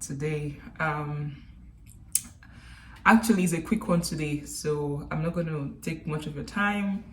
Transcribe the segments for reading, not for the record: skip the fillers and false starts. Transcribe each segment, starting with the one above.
today. Actually, it's a quick one today, so I'm not going to take much of your time.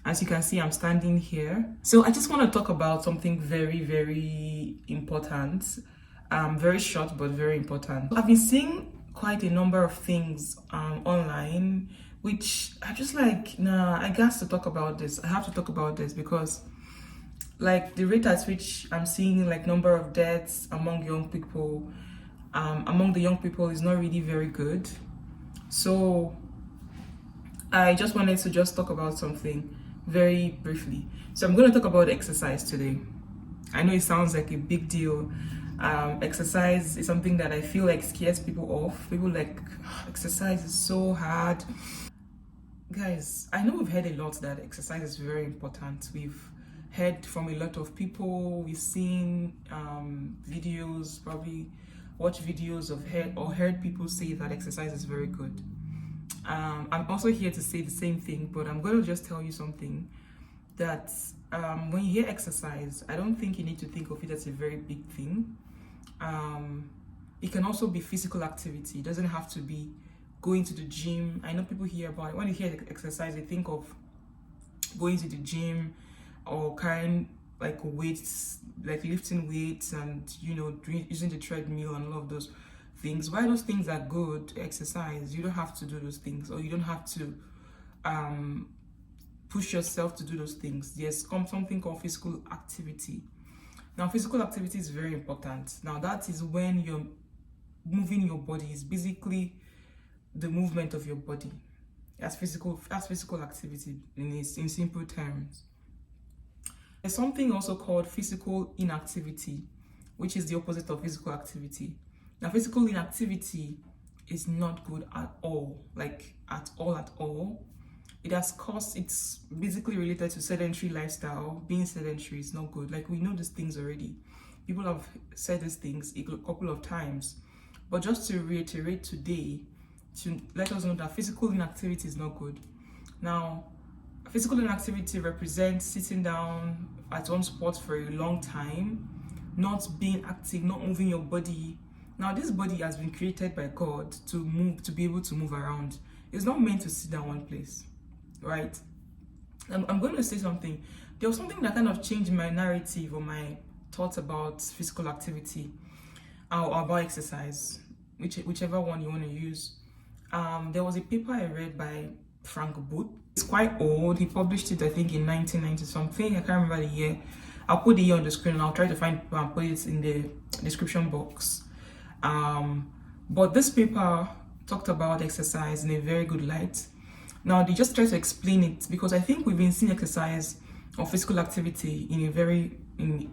As you can see, I'm standing here. So I just want to talk about something very, very important. Very short, but very important. I've been seeing quite a number of things online, which I just like, nah, I got to talk about this. I have to talk about this because like the rate at which I'm seeing like number of deaths among young people, among the young people is not really very good. So I just wanted to just talk about something very briefly. So I'm going to talk about exercise today. I know it sounds like a big deal. Exercise is something that I feel like scares people off. People like, exercise is so hard. Guys, I know we've heard a lot that exercise is very important. We've heard from a lot of people. We've seen videos, probably watched videos of heard people say that exercise is very good. I'm also here to say the same thing, but I'm going to just tell you something that when you hear exercise, I don't think you need to think of it as a very big thing. It can also be physical activity. It doesn't have to be going to the gym. I know people hear about it. When you hear exercise, they think of going to the gym or carrying like weights, like lifting weights and, you know, using the treadmill and all of those things. Why those things are good, exercise, you don't have to do those things, or you don't have to push yourself to do those things. There's something called physical activity. Now, physical activity is very important. Now, that is when you're moving your body. It's basically the movement of your body. That's physical activity in simple terms. There's something also called physical inactivity, which is the opposite of physical activity. Now, physical inactivity is not good at all, like at all. It's basically related to sedentary lifestyle. Being sedentary is not good. Like, we know these things already. People have said these things a couple of times. But just to reiterate today, to let us know that physical inactivity is not good. Now, physical inactivity represents sitting down at one spot for a long time, not being active, not moving your body. Now, this body has been created by God to move, to be able to move around. It's not meant to sit down one place, right? I'm going to say something. There was something that kind of changed my narrative or my thoughts about physical activity or about exercise, whichever one you want to use. There was a paper I read by Frank Booth. It's quite old. He published it, I think, in 1990 something. I can't remember the year. I'll put the year on the screen and I'll try to put it in the description box. But this paper talked about exercise in a very good light. Now, they just try to explain it because I think we've been seeing exercise or physical activity in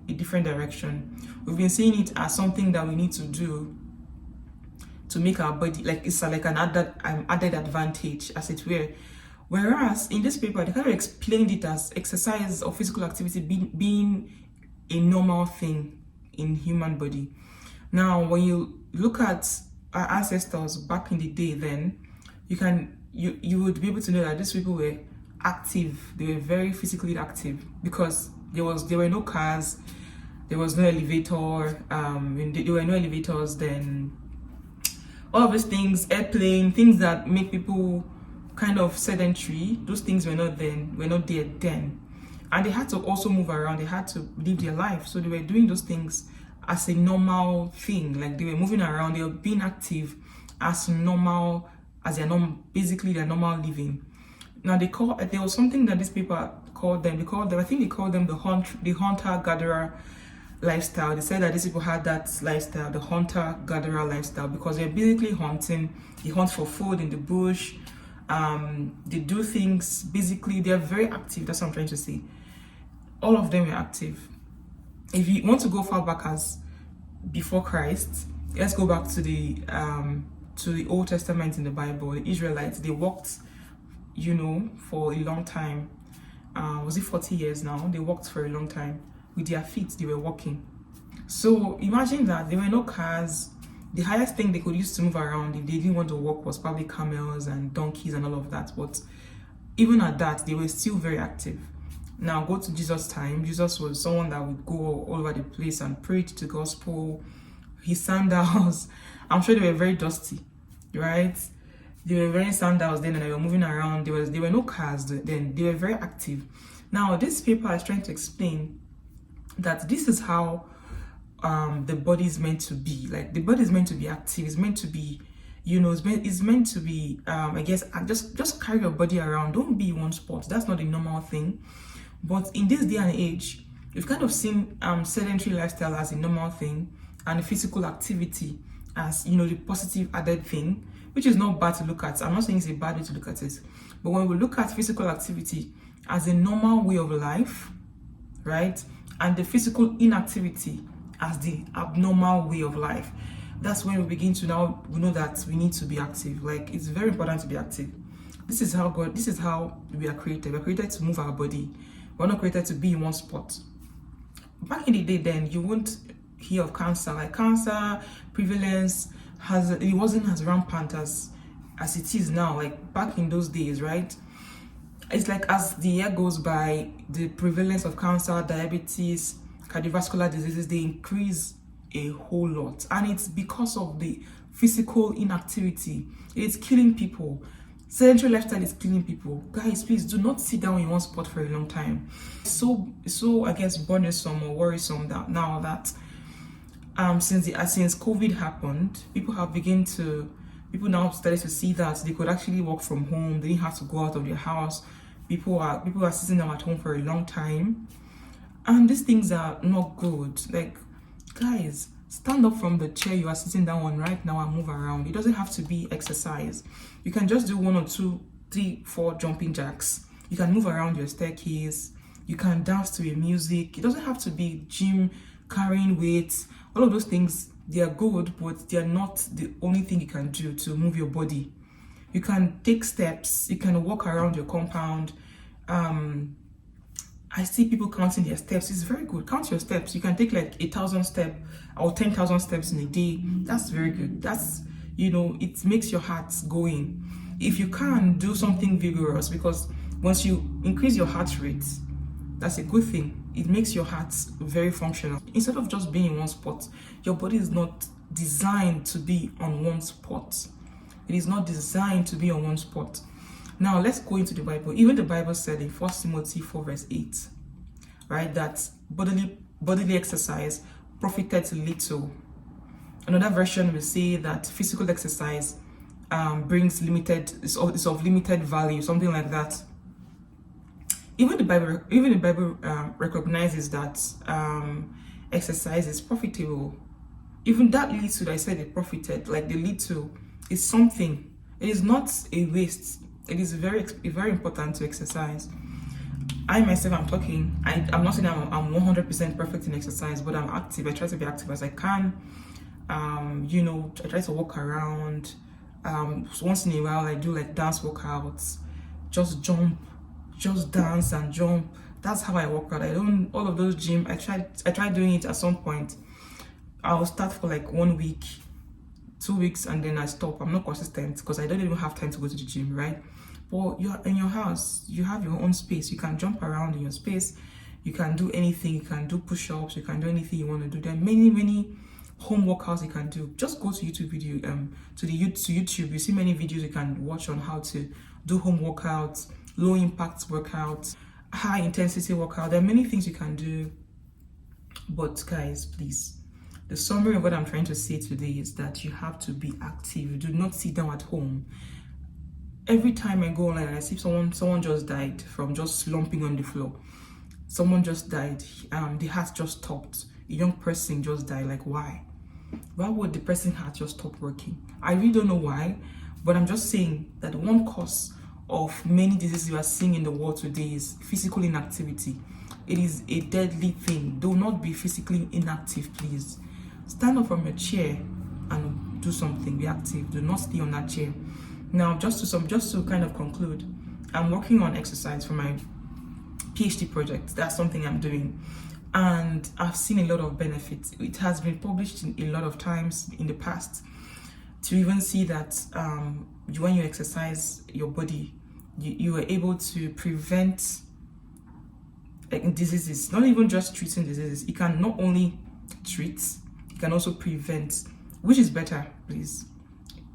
a different direction. We've been seeing it as something that we need to do to make our body, like it's like an added advantage, as it were. Whereas in this paper, they kind of explained it as exercise or physical activity being a normal thing in human body. Now, when you look at our ancestors back in the day, then you would be able to know that these people were active. They were very physically active because there were no cars, there was no elevator. There were no elevators then. All of these things, airplane, things that make people kind of sedentary, those things were not there then. And they had to also move around, they had to live their life. So they were doing those things as a normal thing. Like, they were moving around, they were being active as normal, as basically their normal living. Now, there was something that this paper called them, I think they called them the hunter-gatherer lifestyle. They said that these people had that lifestyle, the hunter-gatherer lifestyle, because they're basically hunting. They hunt for food in the bush. They do things, basically, they're very active. That's what I'm trying to say. All of them were active. If you want to go far back as before Christ, let's go back to the Old Testament in the Bible. The Israelites, they walked, for a long time. Was it 40 years now? They walked for a long time. With their feet, they were walking. So imagine that there were no cars. The highest thing they could use to move around if they didn't want to walk was probably camels and donkeys and all of that. But even at that, they were still very active. Now, go to Jesus' time. Jesus was someone that would go all over the place and preach the gospel, his sandals. I'm sure they were very dusty, right? They were wearing sandals then and they were moving around. There were no cars then. They were very active. Now, this paper is trying to explain that this is how the body is meant to be. Like, the body is meant to be active. It's meant to be, it's meant to be, I guess, just carry your body around. Don't be in one spot. That's not a normal thing. But in this day and age, we've kind of seen sedentary lifestyle as a normal thing, and physical activity as, the positive added thing, which is not bad to look at. I'm not saying it's a bad way to look at it. But when we look at physical activity as a normal way of life, right, and the physical inactivity as the abnormal way of life, that's when we begin to now know that we need to be active. Like, it's very important to be active. This is how we are created. We're created to move our body. We're not created to be in one spot. Back in the day then, you won't hear of cancer. Like, cancer prevalence it wasn't as rampant as it is now. Like, back in those days, right? It's like as the year goes by, the prevalence of cancer, diabetes, cardiovascular diseases, they increase a whole lot. And it's because of the physical inactivity. It's killing people. Sedentary lifestyle is killing people. Guys, please do not sit down in one spot for a long time. So I guess bothersome or worrisome that now that since COVID happened, people now started to see that they could actually work from home. They didn't have to go out of their house. People are sitting down at home for a long time, and these things are not good. Like, guys, stand up from the chair you are sitting down on right now and move around. It doesn't have to be exercise. You can just do 1 or 2, 3, 4 jumping jacks. You can move around your staircase. You can dance to a music. It doesn't have to be gym, carrying weights. All of those things, they are good, but they are not the only thing you can do to move your body. You can take steps. You can walk around your compound. I see people counting their steps. It's very good. Count your steps. You can take like 1,000 steps or 10,000 steps in a day. That's very good. That's, it makes your heart going. If you can, do something vigorous, because once you increase your heart rate, that's a good thing. It makes your heart very functional. Instead of just being in one spot, your body is not designed to be on one spot. It is not designed to be on one spot. Now, let's go into the Bible. Even the Bible said in 1 Timothy 4 verse 8, right, that bodily exercise profited little. Another version will say that physical exercise is of limited value, something like that. Even the Bible recognizes that exercise is profitable. Even that little that I said it profited, like the little, is something. It is not a waste. It is very important to exercise. I myself, I'm not saying I'm 100% perfect in exercise, but I'm active. I try to be active as I can. I try to walk around. Once in a while, I do like dance workouts. Just jump, just dance and jump. That's how I work out. I don't all of those gym. I tried doing it at some point. I'll start for like 1 week, 2 weeks, and then I stop. I'm not consistent because I don't even have time to go to the gym, right? But you're in your house, you have your own space. You can jump around in your space. You can do anything. You can do push-ups. You can do anything you want to do. There are many home workouts you can do. Just go to YouTube. You see many videos you can watch on how to do home workouts, low impact workouts, high intensity workout. There are many things you can do. But guys, please, the summary of what I'm trying to say today is that you have to be active. Do not sit down at home. Every time I go online and I see someone just died from just slumping on the floor. Someone just died. The heart just stopped. A young person just died. Like, why? Why would the person's heart just stop working? I really don't know why, but I'm just saying that one cause of many diseases we are seeing in the world today is physical inactivity. It is a deadly thing. Do not be physically inactive, please. Stand up from your chair and do something. Be active. Do not stay on that chair. Now, just to kind of conclude, I'm working on exercise for my PhD project. That's something I'm doing, and I've seen a lot of benefits. It has been published a lot of times in the past to even see that when you exercise your body, you are able to prevent diseases. Not even just treating diseases. It can not only treat, it can also prevent. Which is better, please?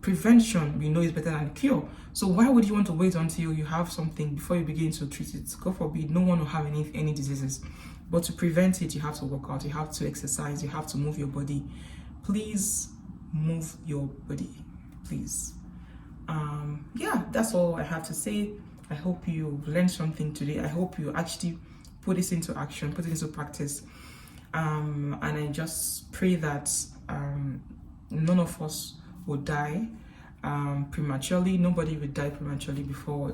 Prevention, we know, is better than cure. So why would you want to wait until you have something before you begin to treat it? God forbid, no one will have any diseases. But to prevent it, you have to work out, you have to exercise, you have to move your body. Please move your body, please. Yeah, that's all I have to say. I hope you learned something today. I hope you actually put this into action, put it into practice. And I just pray that none of us will die prematurely. Nobody will die prematurely before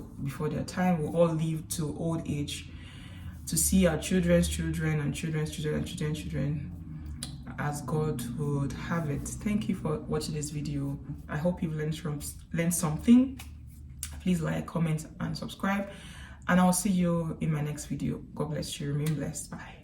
their time. We'll all live to old age to see our children's children and children's children and children's children as God would have it. Thank you for watching this video. I hope you've learned something. Please like, comment, and subscribe. And I'll see you in my next video. God bless you. Remain blessed. Bye.